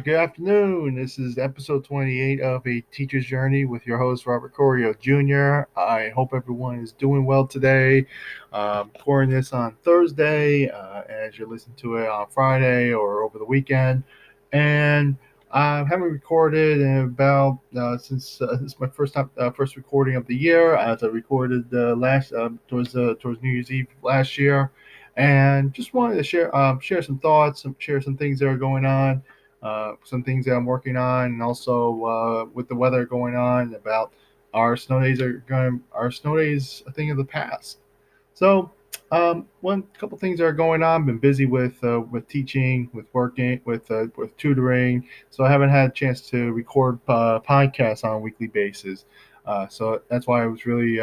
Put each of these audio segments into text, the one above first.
Good afternoon. This is episode 28 of A Teacher's Journey with your host, Robert Corio Jr. I hope everyone is doing well today. Recording this on Thursday as you're listening to it on Friday or over the weekend. And I haven't recorded in about since this is my first recording of the year. As I recorded last towards New Year's Eve last year, and just wanted to share some thoughts, share some things that are going on, some things that I'm working on, and also with the weather going on, about our snow days a thing of the past. So one couple things that are going on. Been busy with teaching, with working, with tutoring. So I haven't had a chance to record podcasts on a weekly basis. So that's why I was really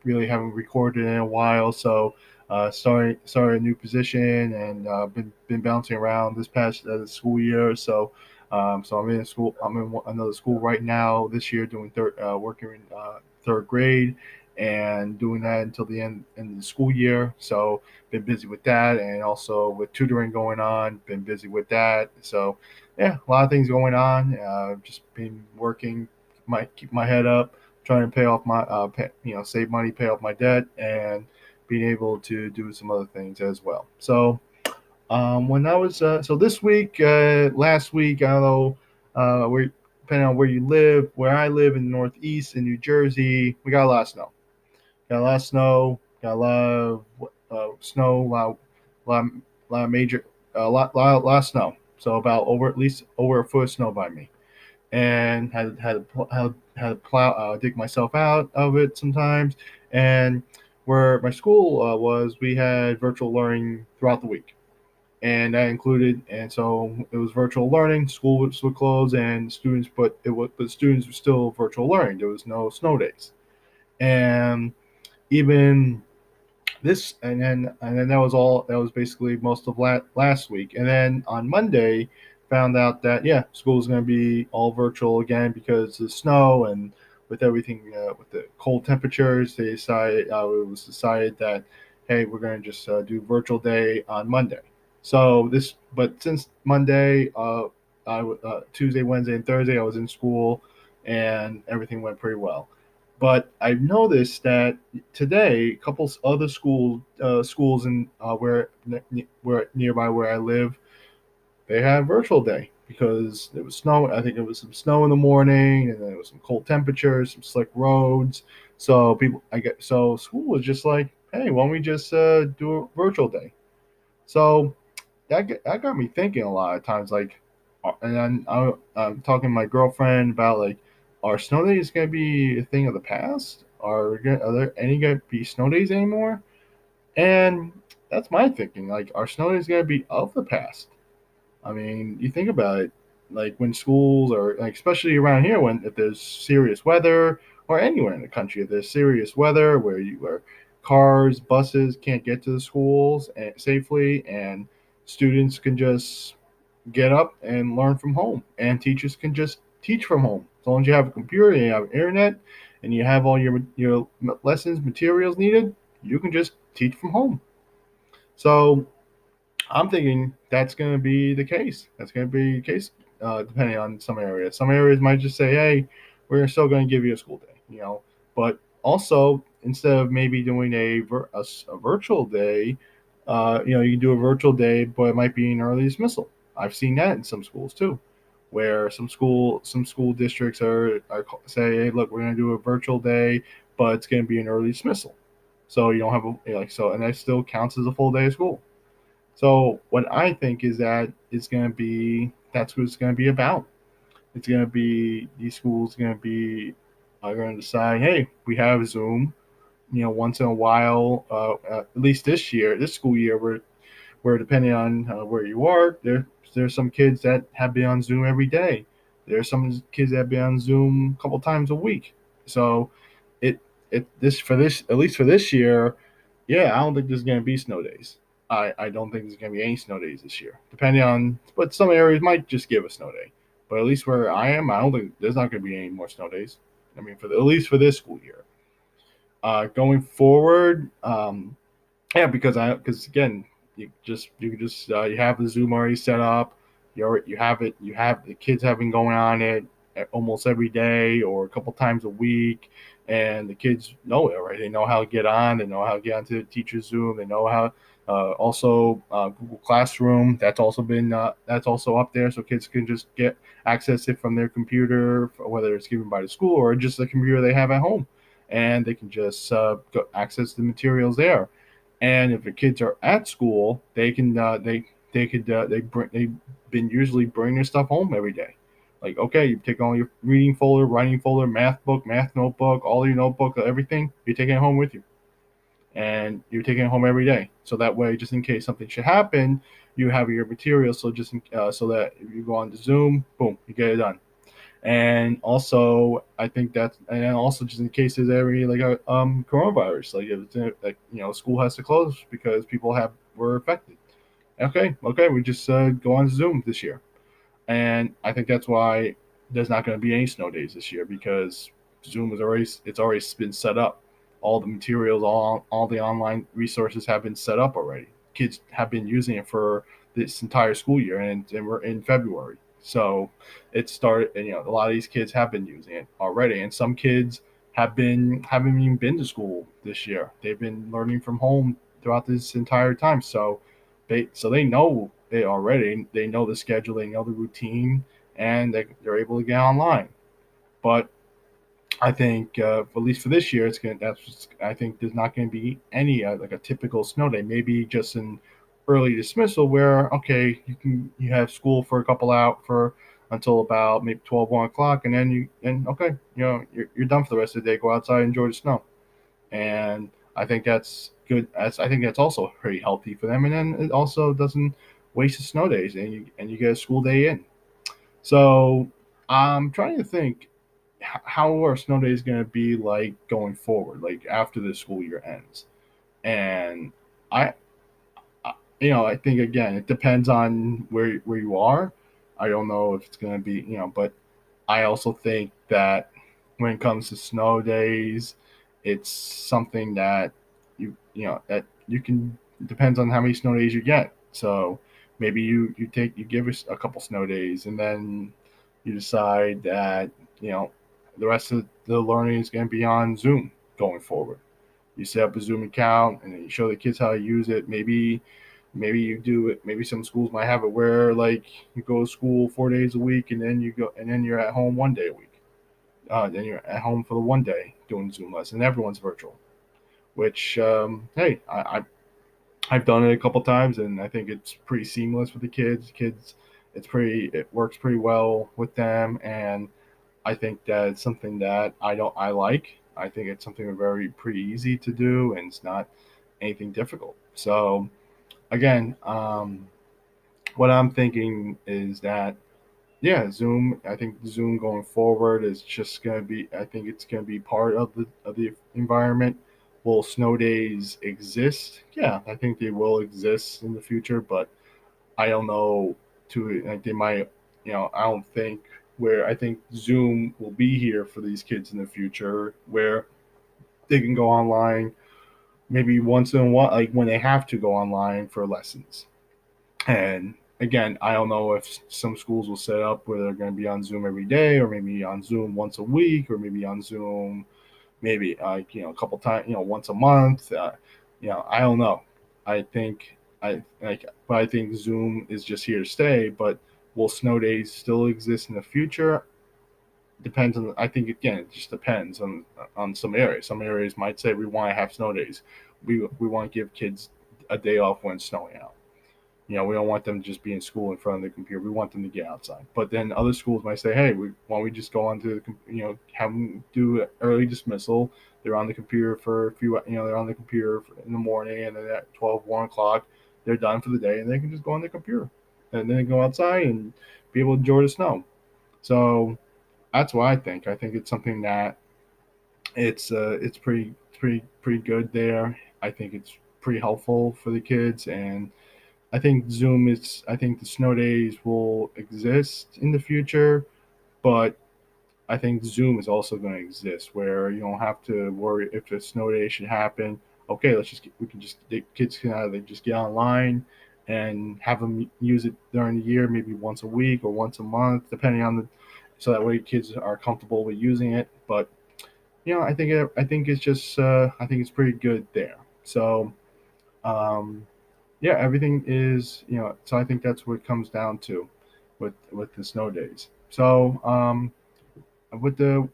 haven't recorded in a while. So started a new position, and been bouncing around this past school year. So I'm in school. I'm in another school right now this year, doing working in third grade, and doing that until the end of the school year. So been busy with that, and also with tutoring going on. Been busy with that. So yeah, a lot of things going on. Just been working, keep my head up, trying to pay off save money, pay off my debt, and being able to do some other things as well. So when I was so this week, last week, I don't know, where depending on where you live. Where I live in the Northeast in New Jersey, we got a lot of snow. Got a lot of snow. Got a lot of snow. Lot of major, lot of snow. So about over at least over a foot of snow by me, and had to plow dig myself out of it sometimes. And where my school was, we had virtual learning throughout the week, and that included, and so it was virtual learning. School was closed, and students, but students were still virtual learning. There was no snow days, and even this, and then that was basically most of last week. And then on Monday, found out that yeah, school is going to be all virtual again because of the snow, and with everything, with the cold temperatures, it was decided that hey, we're going to just do virtual day on Monday. But since Monday, Tuesday, Wednesday, and Thursday, I was in school, and everything went pretty well. But I've noticed that today, a couple other schools in where nearby where I live, they have virtual day because it was snow. I think it was some snow in the morning, and then it was some cold temperatures, some slick roads. So school was just like, hey, why don't we just do a virtual day? So that got me thinking a lot of times, like, and then I'm talking to my girlfriend about, like, are snow days gonna be a thing of the past? Are there any gonna be snow days anymore? And that's my thinking. Like, are snow days gonna be of the past? I mean, you think about it, like when schools are, like, especially around here, when if there's serious weather, or anywhere in the country, if there's serious weather where cars, buses can't get to the schools safely, and students can just get up and learn from home, and teachers can just teach from home. As long as you have a computer and you have internet, and you have all your lessons materials needed, you can just teach from home. So I'm thinking that's going to be the case. That's going to be the case, depending on some areas. Some areas might just say, "Hey, we're still going to give you a school day," But also, instead of maybe doing a virtual day, you can do a virtual day, but it might be an early dismissal. I've seen that in some schools too, where some school districts say, "Hey, look, we're going to do a virtual day, but it's going to be an early dismissal." So you don't have and that still counts as a full day of school. So what I think is that that's what it's going to be about. It's going to be these schools are going to decide, hey, we have Zoom, once in a while. At least this school year, where depending on where you are, there's some kids that have been on Zoom every day. There's some kids that have been on Zoom a couple times a week. So it this at least for this year, yeah, I don't think there's going to be snow days. I don't think there's going to be any snow days this year. Depending on, but some areas might just give a snow day. But at least where I am, I don't think there's not going to be any more snow days. I mean, at least for this school year. Going forward, yeah, because again, you have the Zoom already set up. You have the kids have been going on it almost every day or a couple times a week, and the kids know it already. They know how to get on. They know how to get onto the teacher's Zoom. They know how. Also, Google Classroom. That's also up there, so kids can just get access it from their computer, whether it's given by the school or just the computer they have at home, and they can just go access the materials there. And if the kids are at school, they've been usually bring their stuff home every day. Like, okay, you take all your reading folder, writing folder, math book, math notebook, all your notebook, everything. You're taking it home with you, and you're taking it home every day. So that way, just in case something should happen, you have your material. So that if you go on to Zoom, boom, you get it done. And also, I think that, and also just in case there's ever like a coronavirus, like if it's, like school has to close because people have were affected. Okay, we just go on Zoom this year, and I think that's why there's not going to be any snow days this year because Zoom is already it's already been set up. All the materials, all the online resources have been set up already. Kids have been using it for this entire school year, and we're in February, so it started. And a lot of these kids have been using it already, and some kids haven't even been to school this year. They've been learning from home throughout this entire time, so they know it already. They know the schedule, they know the routine, and they're able to get online. But I think, at least for this year, it's gonna. I think there's not going to be any like a typical snow day. Maybe just an early dismissal where okay, you have school for a couple out for until about maybe 12, 1 o'clock, and then okay, you're done for the rest of the day. Go outside, enjoy the snow, and I think that's good. I think that's also pretty healthy for them, and then it also doesn't waste the snow days, and you get a school day in. So I'm trying to think how our snow days going to be like going forward, like after the school year ends. And I, I think again it depends on where you are. I don't know if it's going to be, but I also think that when it comes to snow days, it's something that that you can depends on how many snow days you get. So maybe you give us a couple snow days, and then you decide that the rest of the learning is going to be on Zoom going forward. You set up a Zoom account, and then you show the kids how to use it. Maybe you do it. Maybe some schools might have it where like you go to school 4 days a week, and then you're at home 1 day a week. Then you're at home for the 1 day doing Zoom lesson. Everyone's virtual, which hey, I've done it a couple times, and I think it's pretty seamless with the kids. It works pretty well with them, and I think that it's something that I like. I think it's something very pretty easy to do, and it's not anything difficult. So again, what I'm thinking is that yeah, Zoom. I think Zoom going forward is just going to be. I think it's going to be part of the environment. Will snow days exist? Yeah, I think they will exist in the future, but I don't know. Like they might. I don't think where I think Zoom will be here for these kids in the future, where they can go online maybe once in a while, like when they have to go online for lessons. And again, I don't know if some schools will set up where they're going to be on Zoom every day, or maybe on Zoom once a week, or maybe on Zoom maybe a couple times, once a month. I don't know. I think but I think Zoom is just here to stay. But will snow days still exist in the future? Depends on. I think again, it just depends on some areas. Some areas might say we want to have snow days. We want to give kids a day off when it's snowing out. We don't want them to just be in school in front of the computer. We want them to get outside. But then other schools might say, hey, why don't we just go onto have them do early dismissal. They're on the computer for a few, they're on the computer in the morning, and then at 12, 1 o'clock, they're done for the day, and they can just go on the computer. And then go outside and be able to enjoy the snow. So that's what I think. I think it's something that it's pretty good there. I think it's pretty helpful for the kids, and I think the snow days will exist in the future, but I think Zoom is also going to exist where you don't have to worry if the snow day should happen. Okay, we can just the kids can either just get online and have them use it during the year, maybe once a week or once a month, depending on the, so that way kids are comfortable with using it. But I think it's just I think it's pretty good there. So um, yeah, everything is, so I think that's what it comes down to with the snow days. So with the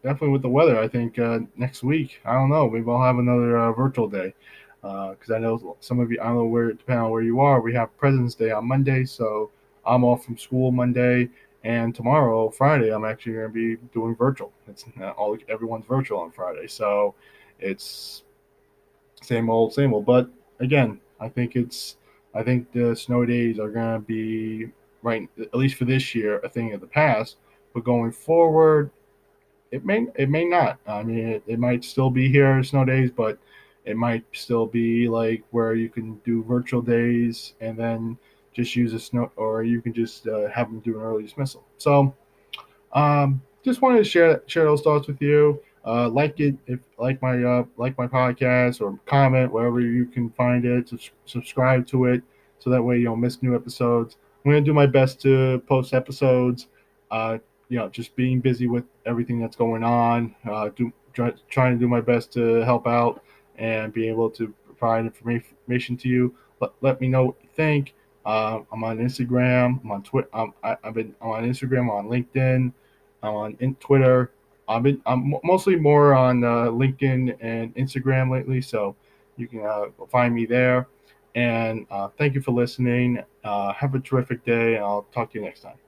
definitely with the weather, I think next week, I don't know, maybe I'll have another virtual day, because I know some of you, I don't know where, depending on where you are, we have President's Day on Monday, so I'm off from school Monday, and tomorrow Friday I'm actually going to be doing virtual. It's all everyone's virtual on Friday, so it's same old. But again, I think the snow days are going to be, right, at least for this year, a thing of the past. But going forward, it may not. I mean, it might still be here snow days, but it might still be like where you can do virtual days and then just use a snow, or you can just have them do an early dismissal. So just wanted to share those thoughts with you. Like it, if like my podcast, or comment wherever you can find it. Subscribe to it so that way you don't miss new episodes. I'm gonna do my best to post episodes. Uh, just being busy with everything that's going on. Trying to do my best to help out and be able to provide information to you. Let me know what you think. I'm on Instagram. I'm on Twitter. I'm on Instagram. I'm on LinkedIn. I'm on Twitter. I'm mostly more on LinkedIn and Instagram lately, so you can find me there. And thank you for listening. Have a terrific day, and I'll talk to you next time.